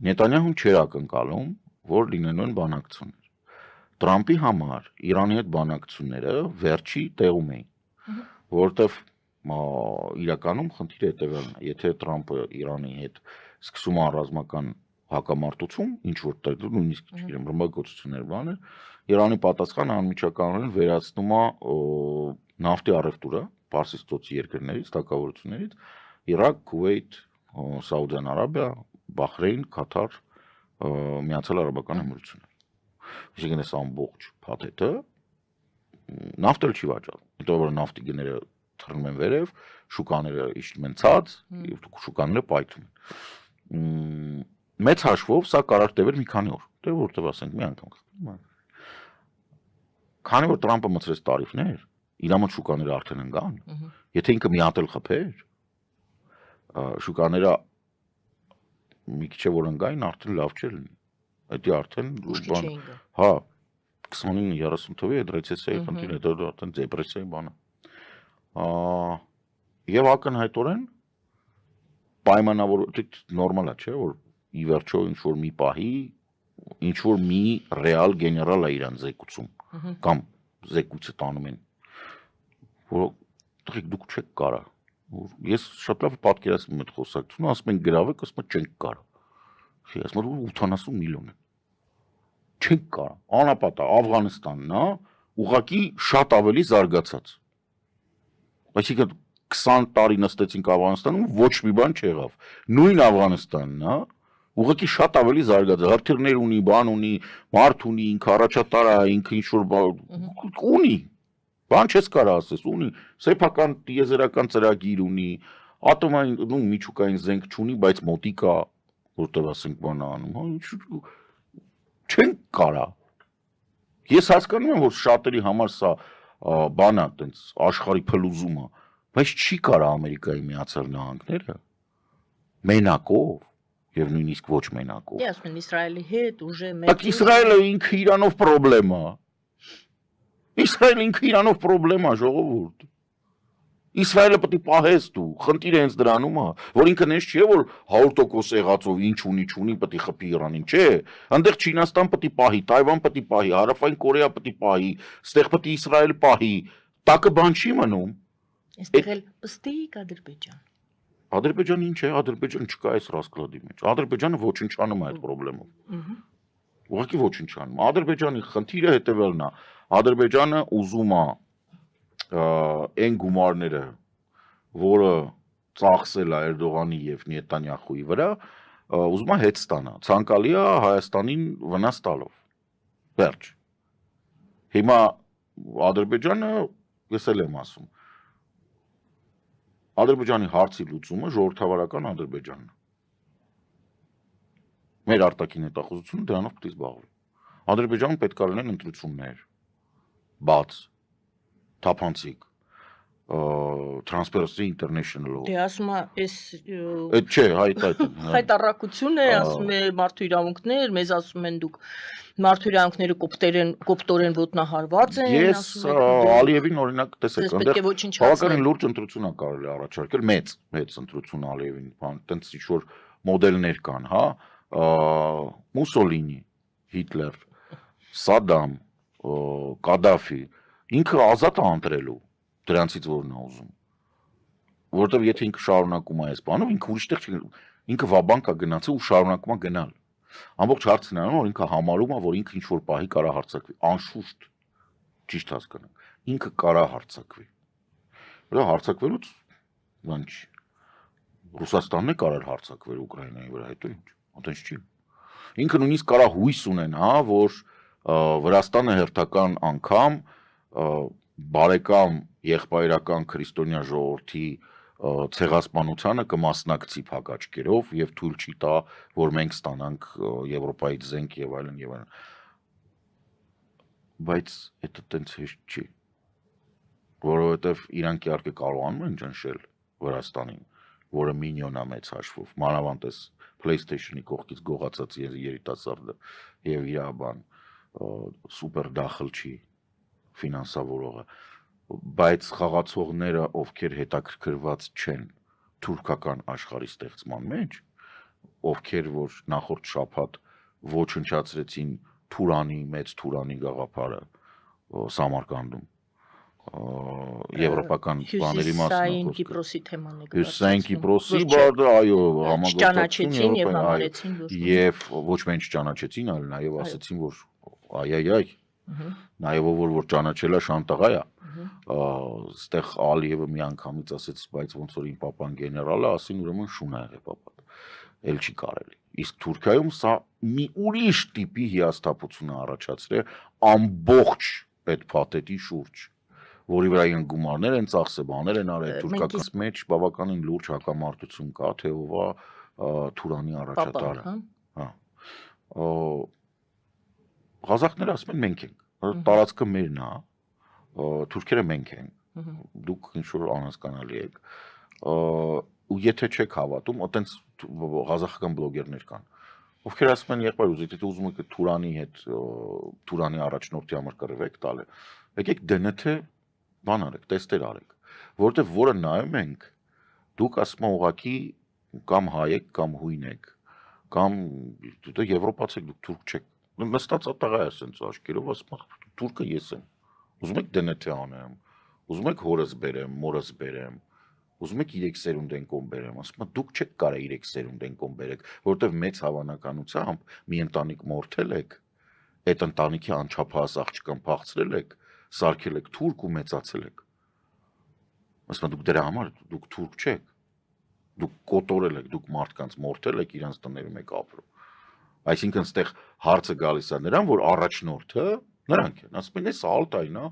Նետանյահուն չէր ակնկալում, որ լինելու են բանակցություններ։ Տրամպի համար Իրանի հետ բանակցությունները վերջի տեղում էին, որովհետև իրականում խնդիրը հետևյալն է, եթե Տրամպը Իրանի հետ սկսում է ռազմական հակամարտություն, ինչ որ նույնիսկ չգիտեմ, ռմբակոծություններ բաներ, Իրանի պատասխանը անմիջականորեն վերացնում է նավթի առևտուրը Պարսից ծոցի երկրներից, թագավորություններից, Իրաք, Քուվեյթ, Սաուդյան Արաբիա, Բախրեյն, Կաթար, Միացյալ Արաբական Էմիրություններ։ Այսինքն այս ամբողջ փաթեթը նավթ էլ չի վաճառում։ Հետո որ նավթի գները թռնում են վերև, շուկաները իջնում են ցած, շուկաները պայթում են։ Մեծ հաշվով սա կարող տևեր մի քանի օր, դե որտեվ ասենք մի անգամ։ Քանի որ Տրամպը մտցրեց տարիֆներ, իր մոտ շուկաները արդեն ընկան, եթե ինքը մի հատ էլ խփեր, շուկաները մի քիչ որ ընկային, արդեն լավ չէր լինի։ Դա արդեն բան, հա, 29-30 թվի այդ ռեցեսիայի խնդիրը, հետո արդեն դեպրեսիայի բանը։ Եվ ակնհայտորեն պայմանավոր նորմալ է, չէ, որ ի վերջո ինչ որ մի պահի, ինչ որ մի ռեալ գեներալ է իրան զեկուցում, կամ զեկույցը տանում են, որ դուք չեք կարա։ Ես շատ լավ պատկերացնում եմ այդ խոսակցությունը, ասում են գրավեք, ասում են չենք կարա։ Ասում են 80 միլիոն է։ Չենք կարա, անապատա, Աֆղանստանն է, ուղղակի շատ ավելի զարգացած։ Այսինքն 20 տարի նստեցինք Աֆղանստանում, ոչ մի բան չեղավ։ Նույն Աֆղանստանն է, ուղղակի շատ ավելի զարգացած, հրթիռներ ունի, բան ունի, մարդ ունի, ինքը առաջատար է, ինքը ինչ որ ունի։ Բան չես կարա ասես, ունի, սեփական տիեզերական ծրագիր ունի, ատոմային միջուկային զենք չունի, բայց մոտիկ է, որտեղ ասենք բան անում, չեն կարա։ Ես հասկանում եմ, որ շատերի համար սա բան է, տենց աշխարհի փլուզումը, բայց չի կարա Ամերիկայի Միացյալ Նահանգները մենակով եւ նույնիսկ ոչ մենակով։ Ես ասում եմ Իսրայելի հետ ուժը մեկ։ Իսրայելը ինքը իրանով խնդրեմ է։ Իսրայելը ինքը իրանով խնդրեմ է, ժողովուրդ։ Իսրայելը պետք է պահես դու, խնդիրը հենց դրանում է, որ ինքը նես չէ, որ 100% եղածով ինչ ունի, չունի, պետք է խփի Իրանին, չէ։ Այնտեղ Չինաստան պետք է պահի, Թայվան պետք է պահի, Հարավային Կորեա պետք է պահի, ստեղ պետք է Իսրայել պահի, տակը բան չի մնում։ Այստեղ էլ պստիկ Ադրբեջան։ Ադրբեջանը ինչ է, Ադրբեջան չկա այս ռասկլադի մեջ։ Ադրբեջանը ոչնչանում է այդ խնդրելով։ Ուղղակի ոչնչանում։ Ադրբեջանի խնդիրը հետևյալն է։ Ադրբեջանը ուզում է այն գումարները, որը ծախսել է Էրդողանի եւ Նետանյախուի վրա, ուզում է հետ ստանա։ Ցանկալի է Հայաստանին վնաս տալով։ Վերջ։ Հիմա Ադրբեջանը, ես էլ եմ ասում, Ադրբեջանի հարցի լուծումը ժողովրդավարական Ադրբեջանն է։ Մեր արտաքին հետախուզությունը դրանով պետք է զբաղվի։ Ադրբեջանում պետք է լինեն ընտրություններ, բաց, թափանցիկ, Transparency International-ով։ Դե ասում է, այս Այդ չէ, հայտարարություն է, ասում է մարդու իրավունքներ, մեզ ասում են դուք մարդու իրավունքները կոպտորեն ոտնահարված են, ասում եք։ Ես Ալիևին օրինակ տեսեք, այնտեղ բավականին լուրջ ընտրություն է կարելի առաջարկել, մեծ ընտրություն Ալիևին, տենց ինչ որ մոդելներ կան, հա, Մուսոլինի, Հիտլեր, Սադամ, Կադաֆի, ինքը ազատ է ընտրելու դրանցից որն է ուզում։ Որովհետև եթե ինքը շարունակում է այս բանով, ինքը ուրիշտեղ չի, ինքը վաբանկ է գնացել ու շարունակում է գնալ։ Ամբողջ հարցն է, որ ինքը համարում է, որ ինքը ինչ որ պահի կարա հարձակվի, անշուշտ ճիշտ հասկանանք, ինքը կարա հարձակվի։ Վրա հարձակվելուց բան չի։ Ռուսաստանն է կարել հարձակվել Ուկրաինայի վրա, հետո ինչ, այդպես չի։ Ինքը նույնիսկ կարա հույս ունեն, հա, որ Վրաստանը հերթական անգամ բարեկամ եղբայրական քրիստոնյա ժողովրդի ցեղասպանությանը կմասնակցի փակաճկերով եւ թույլ չի տա, որ մենք ստանանք Եվրոպայից զենք եւ այլն եւ այլն։ Բայց դա տենց հեշտ չի, որովհետեւ իրանք իհարկե կարողանում են ճնշել Վրաստանին, որը մինիոն է մեծ հաշվով, մանավանդ էս PlayStation-ի կողքից գողացած երիտասարդը եւ իր բան սուպեր դախլչի ֆինանսավորողը, բայց խաղացողները, ովքեր հետաքրքրված չեն թուրքական աշխարհի ստեղծման մեջ, ովքեր որ նախորդ շաբաթ ոչնչացրեցին Թուրանի, մեծ Թուրանի գաղափարը Սամարկանդում եվրոպական բաների Հյուսիսային Կիպրոսի թեման է Հյուսիսային Կիպրոսի, այո, համագործակցություն եւ համարեցին, եւ ոչ միայն չճանաչեցին, այլ նաեւ ասացին, որ այ, նաեւ որ ճանաչել է Շանտաղայ է, այստեղ Ալիևը մի անգամից ասեց, բայց ոնց որ իմ papan գեներալը, ասին ուրեմն շուն ա եղել papan, էլ չի կարելի։ Իսկ Թուրքիայում սա մի ուրիշ տիպի հիասթափություն է առաջացրել ամբողջ այդ փաթեթի շուրջ, որի վրա իրեն գումարներ են ծախսել, բաներ են արել, թուրքական մեջ բավականին լուրջ հակամարտություն կա, թե ով է Թուրանի առաջատարը։ Ղազախները ասում են մենք ենք, տարածքը մերն է, թուրքերը մենք ենք, դուք ինչ որ անհասկանալի եք, ու եթե չեք հավատում, այտենց ղազախական բլոգերներ կան, ովքեր ասում են եղբայր ուզի, եթե ուզում եք Թուրանի հետ, Թուրանի առաջնորդի համար կռվեք տալը, եկեք DNT բան արեք, տեստեր արեք, որովհետև որը նայում ենք, դուք ասում եք ուղղակի կամ հայ եք, կամ հույն եք, կամ դու եվրոպացի եք, դուք թուրք չեք, նստած ատաղայ ասենց աչքերով, ասում եք թուրքը ես եմ, ուզում եք DNT անեմ, ուզում եք հորս բերեմ, մորս բերեմ, ուզում եք 3 սերունդ են կոմ բերեմ, ասում եք դուք չեք կարա 3 սերունդ են կոմ բերեք, որովհետև մեծ հավանականությամբ մի ընտանիք մորթել եք, այդ ընտանիքի անչափահաս աղջկան փախցրել եք, սարքել եք թուրք ու մեծացել եք։ Ասում եք դուք դրա համար դուք թուրք չեք, դուք կոտորել եք, դուք մարդկանց մորթել եք, իրանց տներում եք ապրում։ Այսինքն ստեղ հարցը գալիս է նրան, որ առաջնորդը նրանք են, ասում են էս Ալտային է,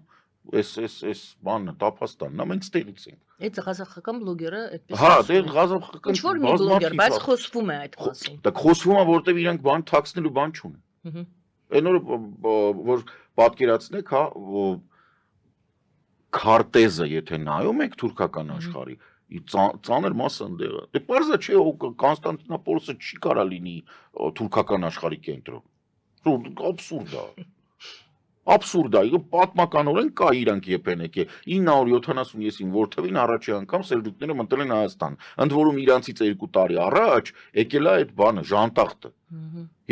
էս բանը Տափաստանն է, մենք ստեղից ենք։ Այդ ղազախական բլոգերը այդպես։ Հա, դե ղազախական ինչ-որ մի բլոգեր, բայց խոսվում է այդ մասին։ Դա խոսվում է, որտեվ իրանք բան թաքցնելու բան չունեն։ Այն օրը որ պատկերացնեք, հա, քարտեզը եթե նայում եք թուրքական աշխարհի, ծանր մասը ընդեղը։ Դե պարզա չէ, Կոնստանտինոպոլսը չի կարա լինի թուրքական աշխարհի կենտրոն։ Աբսուրդ է։ Աբսուրդ է, պատմականորեն կա իրանք եփենեք է 970-ին որթևին առաջի անգամ սելջուկները մտել են Հայաստան, ընդ որում իրանցից 2 տարի առաջ եկել է այդ բանը, Ժանտախտը։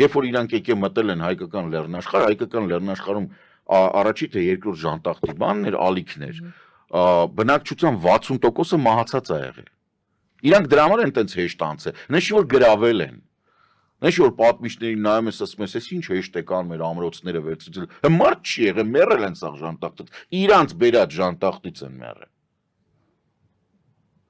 Երբ որ իրանք եկել մտել են հայկական լեռնաշխարհում առաջի թե երկրորդ Ժանտախտի բանն էր, ալիքներ, բնակչության 60%-ը մահացած է եղել։ Իրանք դրա համար են տենց հեշտ անցել, նշի որ գրավել են։ Նշի որ պատմիչներին նայում ես ասում ես, էս ինչ հեշտ է կան մեր ամրոցները վերցրել։ Մարդ չի եղել, մեռել են սաղ Ժանտախտից։ Իրանց բերած Ժանտախտից են մեռել։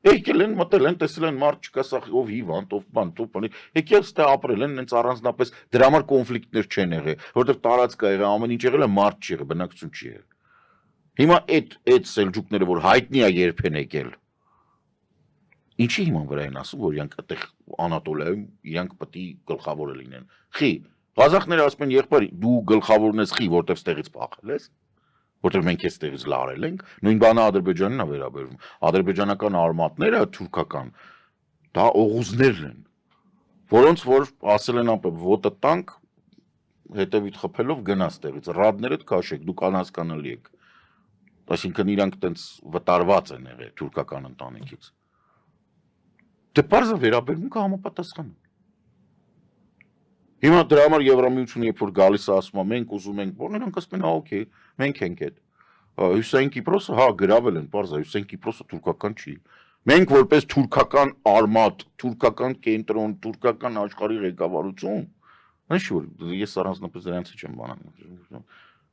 Եկել են, մտել են, տեսել են մարդ չկա սաղ ով հիվանդ, ով բան, տոպանի։ Եկել ստե ապրել են, հենց առանձնապես դրա համար կոնֆլիկտներ չեն եղել, որովհետև տարածք է եղել, ամեն ինչ եղել է, մարդ չի եղել, բնակչություն չի եղել։ Հիմա այդ սելջուկները, որ հայտնի է երբ են եկել, ինչի հիման վրա են ասում, որ իրանք այդտեղ Անատոլիայում իրանք պետք է գլխավորը լինեն։ Խի, ղազախները ասում են եղբայր, դու գլխավորն ես խի, որտեվ ստեղից փախել ես, որտեվ մենք էս ստեղից լարել ենք, նույն բանը Ադրբեջանին է վերաբերվում։ Ադրբեջանական արմատները թուրքական, դա օղուզներն են, որոնց որ ասել են ապա ոտը տանք, հետևից խփելով գնա ստեղից, ռադներդ քաշեք, դուք անհասկանալի եք։ Այսինքն իրանք տենց վտարված են եղել թուրքական ընտանիքից։ Դե պարզը վերաբերմունքը համապատասխան է։ Հիմա դրա համար Եվրամիությունը երբ որ գալիս է ասում է մենք ուզում ենք, որ նրանք ասում են, օքեյ, մենք ենք այդ։ Հյուսիսային Կիպրոսը, հա, գրավել են, պարզ է, Հյուսիսային Կիպրոսը թուրքական չի։ Մենք որպես թուրքական արմատ, թուրքական կենտրոն, թուրքական աշխարհի ղեկավարություն, ինչ որ ես առանձնապես դրանից չեմ բանանում։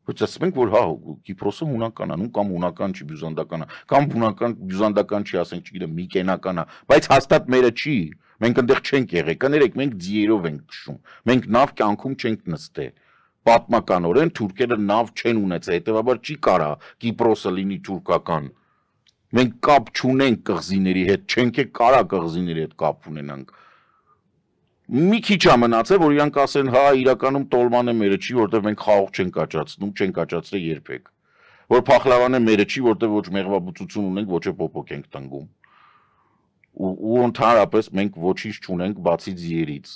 Ոչ ասում ենք, որ հա, Կիպրոսը հունական է, կամ հունական չի, բյուզանդական է, կամ հունական բյուզանդական չի, ասենք, չգիտեմ, միկենական է, բայց հաստատ մերը չի։ Մենք այնտեղ չենք եղել, կներեք, մենք ձիերով ենք քշում։ Մենք նավ կյանքում չենք նստել։ Պատմականորեն թուրքերը նավ չեն ունեցել, հետեւաբար չի կարա Կիպրոսը լինի թուրքական։ Մենք կապ չունենք կղզիների հետ, չենք կարա կղզիների հետ կապ ունենանք։ Մի քիչ է մնացել, որ իրանք ասեն, հա, իրականում տոլմանը մերը չի, որտեղ մենք խաղող չենք աճացնում, չենք աճացրել երբեք։ Որ փախլավանը մերը չի, որտեղ ոչ մեղվաբուծություն ունենք, ոչ է պոպոկ ենք տնկում։ Ու ընդհանրապես մենք ոչինչ չունենք բացի ձիերից։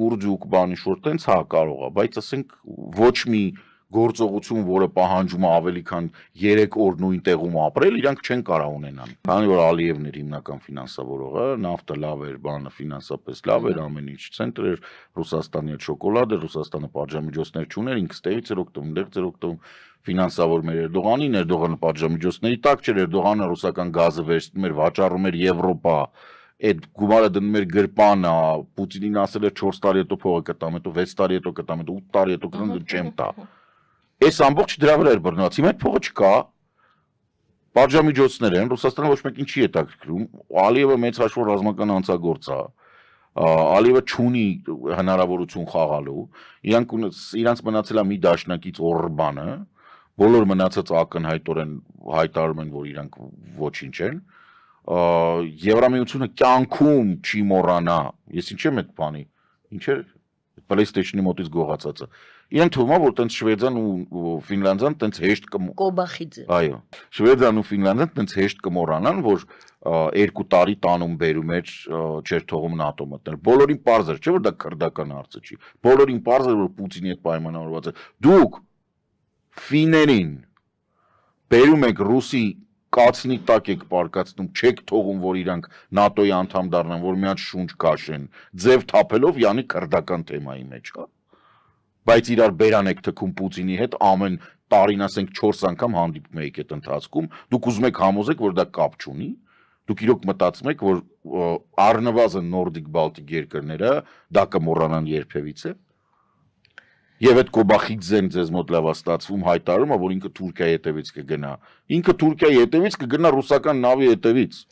Կուրձուկ բանի շուտ տենց հա կարող է, բայց ասենք ոչ մի գործողություն, որը պահանջում է ավելի քան 3 օր նույն տեղում ապրել, իրանք չեն կարող ունենան։ Քանի որ Ալիևն էր հիմնական ֆինանսավորողը, նավթը լավ էր, բանը ֆինանսապես լավ էր, ամեն ինչ ցենտր էր, Ռուսաստանի հետ շոկոլադ էր, Ռուսաստանը պատժամիջոցներ չուներ, ինքը ստեղից էր օգտվում, այնտեղից էր օգտվում, ֆինանսավորում էր Էրդողանին, Էրդողանը պատժամիջոցների տակ չէր, Էրդողանը ռուսական գազը վերցնում էր, վաճառում էր Եվրոպա, այդ գումարը դնում էր գրպանը, Պուտինին ասել էր 4 տարի հետո փողը կտամ, հետո 6 տարի հետո կտամ, հետո 8 տարի հետո կտամ, չեմ տա։ Այս ամբողջ դրա վրա էր բռնված, հիմա այդ փողը չկա, պատժամիջոցներ են, Ռուսաստանը ոչ մեկին չի հետաքրքրում, Ալիևը մեծ հաշվով ռազմական անձագործ է, Ալիևը չունի հնարավորություն խաղալու, իրանց մնացել է մի դաշնակից Օրբանը, բոլոր մնացած ակնհայտորեն հայտարարում են, որ իրանք ոչինչ են, Եվրամիությունը կյանքում չի մոռանա, ես ինչ եմ այդ բանի, ինչ էր PlayStation-ի մոտից գողացածը, իրեն թվում է, որ տենց Շվեդիան ու Ֆինլանդիան տենց հեշտ Կոբախիձը։ Այո, Շվեդիան ու Ֆինլանդիան տենց հեշտ կմոռանան, որ 2 տարի տանում բերում էր չէր թողում ՆԱՏՕ մտնել։ Բոլորին պարզ էր, չէ՞ որ դա քրդական հարցը չի։ Բոլորին պարզ էր, որ Պուտինի հետ պայմանավորված է։ Դուք ֆիներին բերում եք ռուսի կացնի տակ եք պարկացնում, չեք թողում, որ իրանք ՆԱՏՕ-ի անդամ դառնան, որ մի հատ շունչ քաշեն, ձև թափելով յանի քրդական թեմայի մեջ, հա։ Բայց իրար բերան եք թքում Պուտինի հետ ամեն տարին ասենք 4 անգամ հանդիպում եք այդ ընթացքում, դուք ուզում եք համոզեք, որ դա կապ չունի, դուք իրոք մտածում եք, որ առնվազն նորդիկ բալտիկ երկրները դա կմոռանան երբևիցե։ Եվ այդ Կոբախիձեն ձեզ մոտ լավ է ստացվում հայտարարում է, որ ինքը Թուրքիայի հետևից կգնա։ Ինքը Թուրքիայի հետևից կգնա ռուսական նավի հետևից։